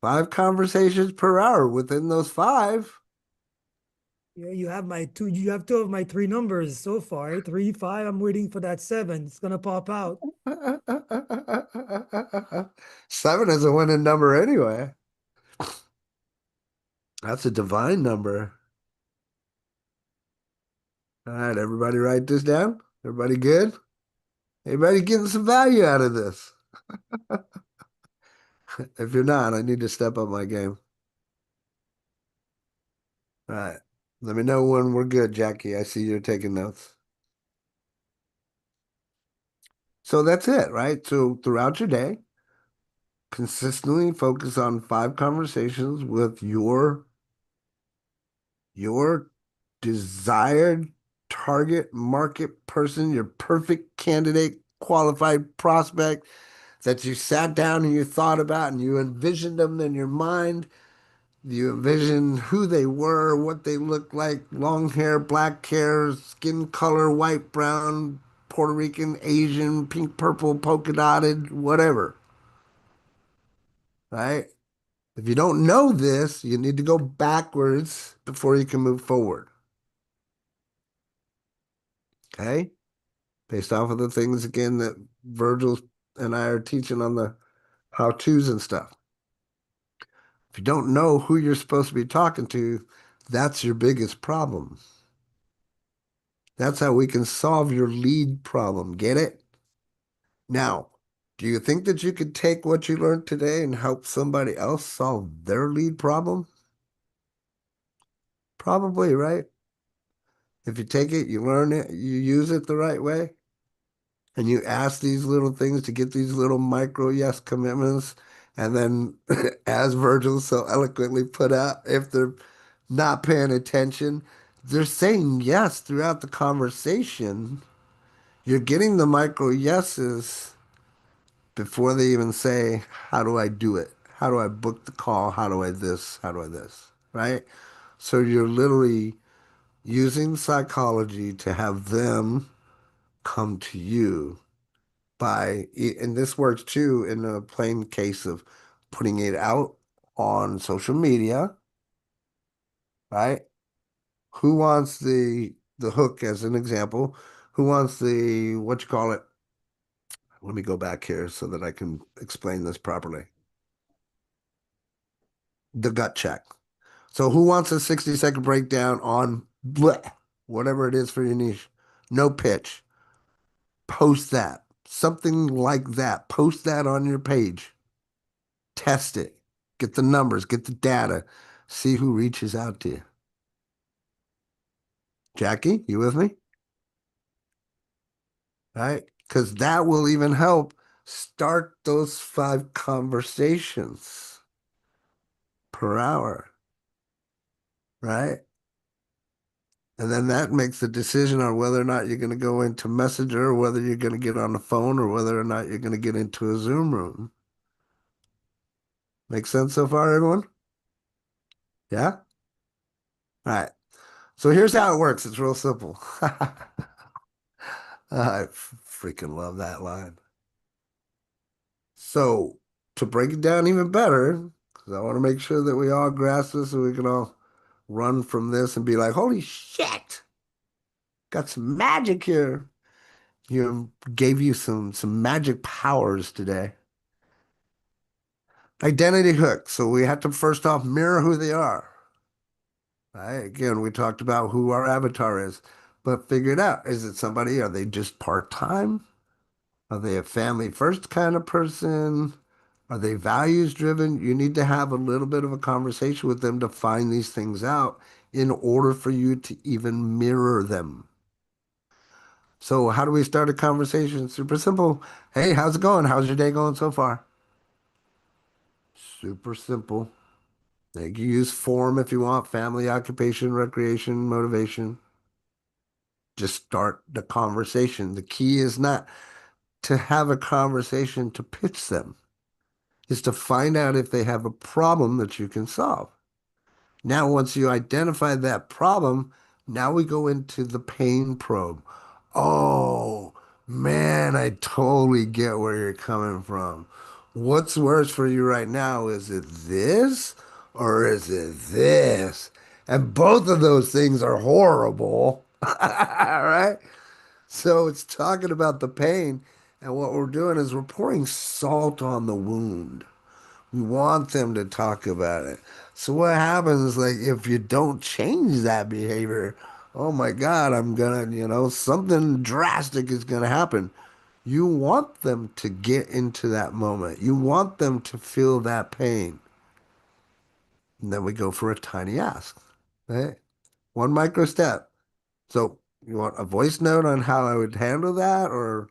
5 conversations per hour. Within those 5, Yeah, you have you have 2 of my 3 numbers so far. 3, 5. I'm waiting for that 7. It's gonna pop out. 7 is a winning number anyway. That's a divine number. All right, everybody write this down. Everybody good? Everybody getting some value out of this? If you're not, I need to step up my game. All right. Let me know when we're good, Jackie. I see you're taking notes. So that's it, right? So throughout your day, consistently focus on 5 conversations with your desired target market person, your perfect candidate, qualified prospect that you sat down and you thought about and you envisioned them in your mind. You envision who they were, what they looked like, long hair, black hair, skin color, white, brown, Puerto Rican, Asian, pink, purple, polka dotted, whatever. Right? If you don't know this, you need to go backwards before you can move forward. Okay? Based off of the things again that Virgil and I are teaching on the how-tos and stuff. If you don't know who you're supposed to be talking to, that's your biggest problem. That's how we can solve your lead problem. Get it? Now, do you think that you could take what you learned today and help somebody else solve their lead problem? Probably, right? If you take it, you learn it, you use it the right way, and you ask these little things to get these little micro yes commitments, and then, as Virgil so eloquently put out, if they're not paying attention, they're saying yes throughout the conversation. You're getting the micro yeses before they even say, how do I do it? How do I book the call? How do I this? How do I this? Right? So you're literally using psychology to have them come to you and this works too in a plain case of putting it out on social media, right? Who wants the hook as an example? Who wants the, what you call it? Let me go back here so that I can explain this properly. The gut check. So who wants a 60-second breakdown on bleh, whatever it is for your niche? No pitch. Post that. Something like that. Post that on your page. Test it. Get the numbers, get the data. See who reaches out to you. Jackie, you with me? Right? Because that will even help start those 5 conversations per hour. Right? And then that makes the decision on whether or not you're going to go into Messenger, or whether you're going to get on the phone, or whether or not you're going to get into a Zoom room. Make sense so far, everyone? Yeah? All right. So here's how it works. It's real simple. I freaking love that line. So to break it down even better, because I want to make sure that we all grasp this so we can all run from this and be like, holy shit, got some magic here. You gave you some magic powers today. Identity hook. So we have to first off mirror who they are. Right? Again, we talked about who our avatar is, but figure it out. Is it somebody? Are they just part-time? Are they a family first kind of person? Are they values driven? You need to have a little bit of a conversation with them to find these things out in order for you to even mirror them. So how do we start a conversation? Super simple. Hey, how's it going? How's your day going so far? Super simple. You can use form if you want, family, occupation, recreation, motivation. Just start the conversation. The key is not to have a conversation to pitch them. Is to find out if they have a problem that you can solve. Now, once you identify that problem, now we go into the pain probe. Oh, man, I totally get where you're coming from. What's worse for you right now? Is it this or is it this? And both of those things are horrible. All right? So it's talking about the pain. And what we're doing is we're pouring salt on the wound. We want them to talk about it. So what happens, like, if you don't change that behavior, oh my God, I'm gonna, something drastic is gonna happen. You want them to get into that moment. You want them to feel that pain. And then we go for a tiny ask, right? One micro step. So you want a voice note on how I would handle that, or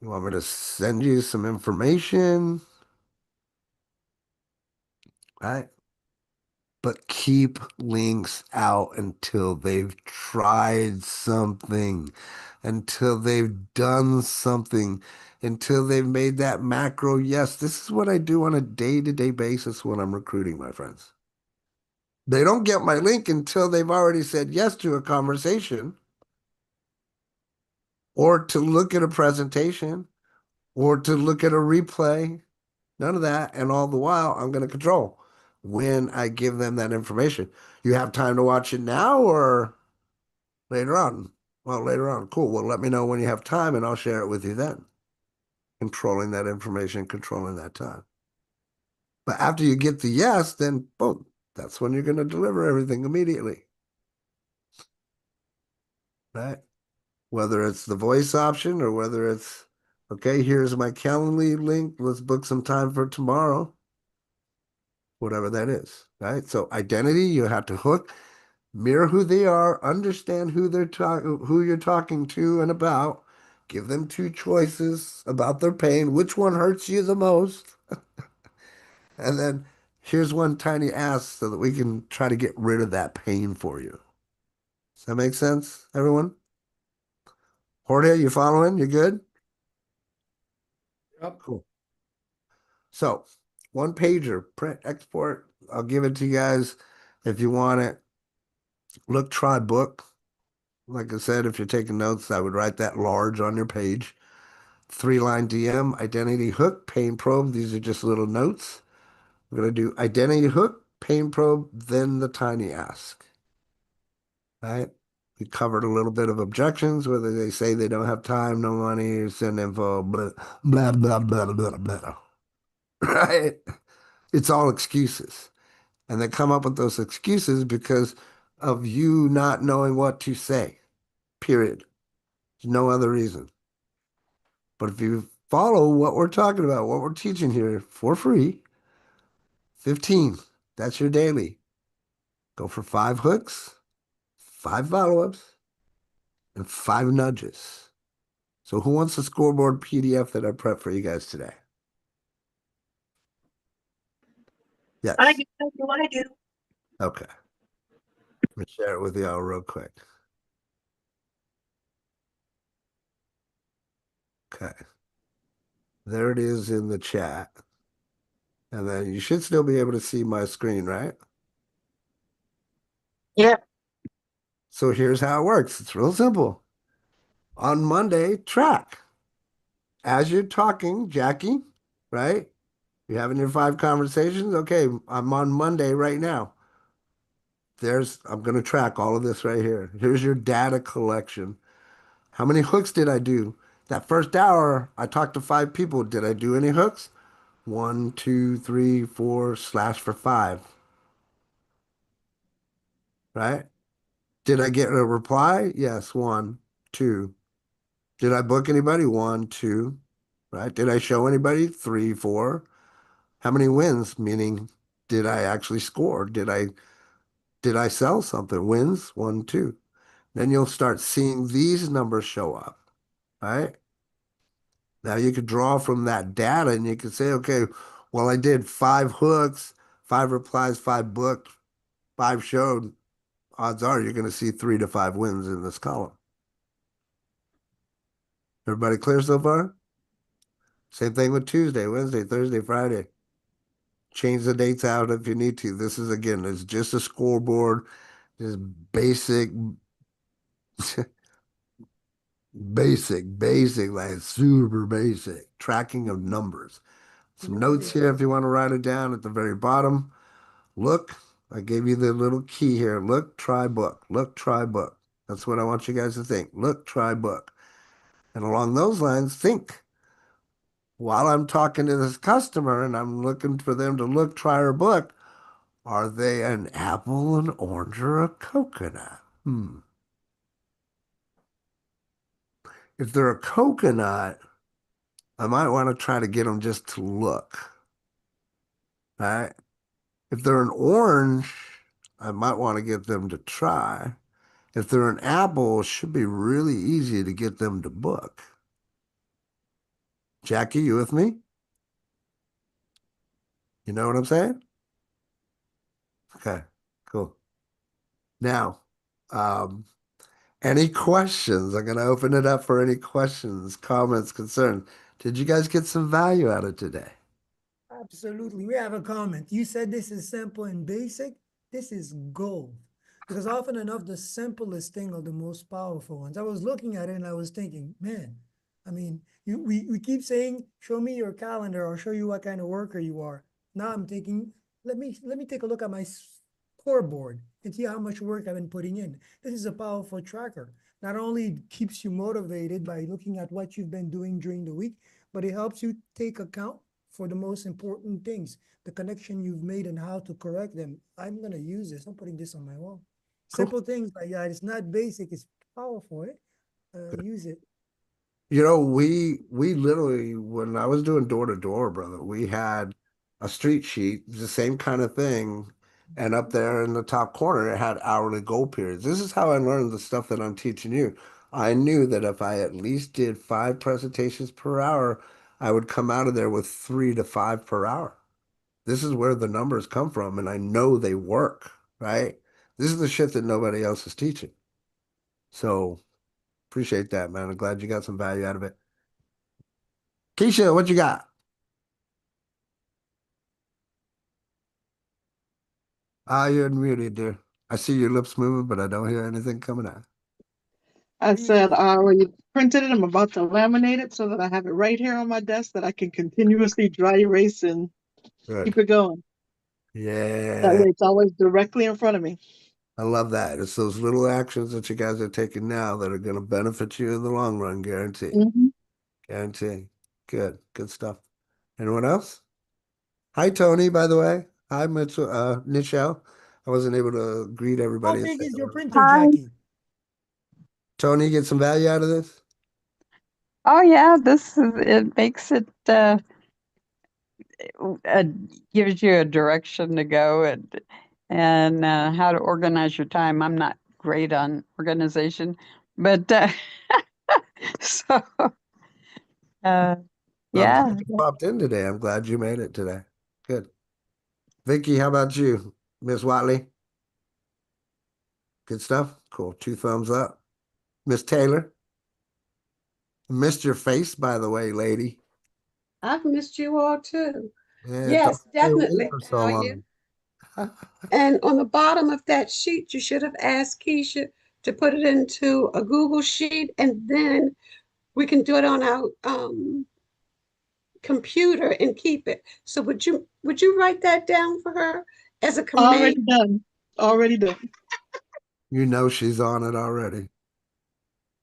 you want me to send you some information, right? But keep links out until they've tried something, until they've done something, until they've made that macro yes. This is what I do on a day-to-day basis when I'm recruiting, my friends. They don't get my link until they've already said yes to a conversation, or to look at a presentation, or to look at a replay. None of that. And all the while, I'm going to control when I give them that information. You have time to watch it now or later on? Well, later on. Cool. Well, let me know when you have time and I'll share it with you then. Controlling that information, controlling that time. But after you get the yes, then boom, that's when you're going to deliver everything immediately. Right? Whether it's the voice option or whether it's, okay, here's my Calendly link. Let's book some time for tomorrow. Whatever that is, right? So identity, you have to hook, mirror who they are, understand who who you're talking to and about, give them two choices about their pain, which one hurts you the most, and then here's one tiny ask so that we can try to get rid of that pain for you. Does that make sense, everyone? Jorge, you following? You good? Yep. Cool. So, one pager, print, export. I'll give it to you guys if you want it. Look, try, book. Like I said, if you're taking notes, I would write that large on your page. 3-line DM, identity hook, pain probe. These are just little notes. We're going to do identity hook, pain probe, then the tiny ask. Right? We covered a little bit of objections, whether they say they don't have time, no money, send info, blah, blah, blah, blah, blah, blah. Right? It's all excuses. And they come up with those excuses because of you not knowing what to say, period. There's no other reason. But if you follow what we're talking about, what we're teaching here for free, 15, that's your daily. Go for 5 hooks, 5 follow-ups, and 5 nudges. So who wants the scoreboard PDF that I prepped for you guys today? Yes. I do. I do. Okay. Let me share it with y'all real quick. Okay. There it is in the chat. And then you should still be able to see my screen, right? Yep. So here's how it works. It's real simple. On Monday, track. As you're talking, Jackie, right? You're having your 5 conversations. Okay, I'm on Monday right now. I'm going to track all of this right here. Here's your data collection. How many hooks did I do? That first hour, I talked to 5 people. Did I do any hooks? 1, 2, 3, 4, slash for 5. Right? Did I get a reply? Yes, 1, 2. Did I book anybody? 1, 2. Right? Did I show anybody? 3, 4. How many wins? Meaning, did I actually score? Did I sell something? Wins? 1, 2. Then you'll start seeing these numbers show up. Right? Now you could draw from that data and you could say, okay, well, I did 5 hooks, 5 replies, 5 booked, 5 showed. Odds are you're going to see 3 to 5 wins in this column. Everybody clear so far? Same thing with Tuesday, Wednesday, Thursday, Friday. Change the dates out if you need to. This is, again, it's just a scoreboard, just basic, like super basic tracking of numbers. Some notes here if you want to write it down at the very bottom. Look, I gave you the little key here. Look, try, book. Look, try, book. That's what I want you guys to think. Look, try, book. And along those lines, think. While I'm talking to this customer and I'm looking for them to look, try, or book, are they an apple, an orange, or a coconut? If they're a coconut, I might want to try to get them just to look. All right? If they're an orange, I might want to get them to try. If they're an apple, it should be really easy to get them to book. Jackie, you with me? You know what I'm saying? Okay, cool. Now, any questions? I'm going to open it up for any questions, comments, concerns. Did you guys get some value out of today? Absolutely. We have a comment. You said this is simple and basic. This is gold. Because often enough, the simplest thing are the most powerful ones. I was looking at it and I was thinking, man, I mean, we keep saying, show me your calendar or show you what kind of worker you are. Now I'm thinking, let me take a look at my scoreboard and see how much work I've been putting in. This is a powerful tracker. Not only keeps you motivated by looking at what you've been doing during the week, but it helps you take account for the most important things, the connection you've made and how to correct them. I'm gonna use this. I'm putting this on my wall. Simple things like that. It's not basic. It's powerful. Use it. You know, we literally, when I was doing door to door, brother, we had a street sheet, the same kind of thing, and up there in the top corner, it had hourly goal periods. This is how I learned the stuff that I'm teaching you. I knew that if I at least did 5 presentations per hour, I would come out of there with 3 to 5 per hour. This is where the numbers come from, and I know they work, right? This is the shit that nobody else is teaching. So appreciate that, man. I'm glad you got some value out of it. Keisha, what you got? Ah, you're unmuted, dear. I see your lips moving, but I don't hear anything coming out. I said I already printed it. I'm about to laminate it so that I have it right here on my desk that I can continuously dry erase and Good. keep it going. That Yeah, way it's always directly in front of me. I love that. It's those little actions that you guys are taking now that are going to benefit you in the long run, guarantee. Mhm. Guarantee. Good stuff. Anyone else? Hi, Tony, by the way. Hi, Mitchell, Nichelle. I wasn't able to greet How everybody. big is your hello. printer, Hi. Jackie? Tony, get some value out of this? Oh yeah, it makes it uh, gives you a direction to go and how to organize your time. I'm not great on organization, but so I'm yeah. glad you popped in today. I'm glad you made it today. Good. Vicky, how about you? Miss Watley? Good stuff? Cool. 2 thumbs up. Miss Taylor? Missed your face, by the way, lady. I've missed you all too. Yeah, don't Yes, stay away definitely. for so How are you? long. And on the bottom of that sheet, you should have asked Keisha to put it into a Google sheet, and then we can do it on our computer and keep it. So would you write that down for her as a Already command? done. Already done. You know she's on it already.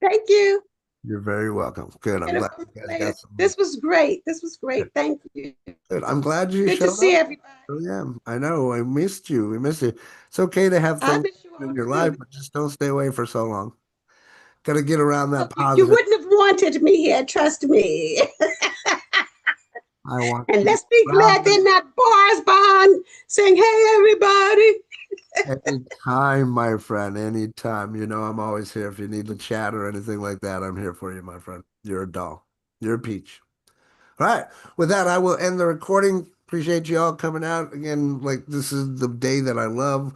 Thank you. You're very welcome. Good. I'm Get it glad from you her guys later. got some. This was great. This was great. Thank you. Good. I'm glad you Good to showed see up. everybody. Oh, yeah, I know. I missed you. We missed you. It's okay to have I things miss you all in your life, too. but just don't stay away for so long. Got to get around that You positive. wouldn't have wanted me here, trust me. I want And you let's be around glad they're not bars behind saying, hey, everybody. anytime, my friend. Anytime. You know, I'm always here. If you need to chat or anything like that, I'm here for you, my friend. You're a doll. You're a peach. All right. With that, I will end the recording. Appreciate you all coming out. Again, like this is the day that I love.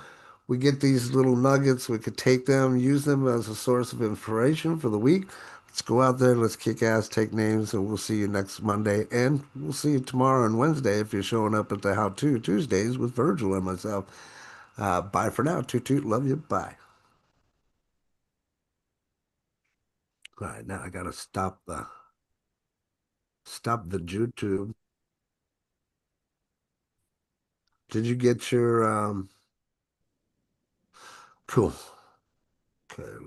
We get these little nuggets. We could take them, use them as a source of inspiration for the week. Let's go out there. Let's kick ass, take names, and we'll see you next Monday. And we'll see you tomorrow and Wednesday if you're showing up at the How To Tuesdays with Virgil and myself. Bye for now. Toot toot. Love you. Bye. All right. Now I got to stop the YouTube. Did you get your cool. Okay.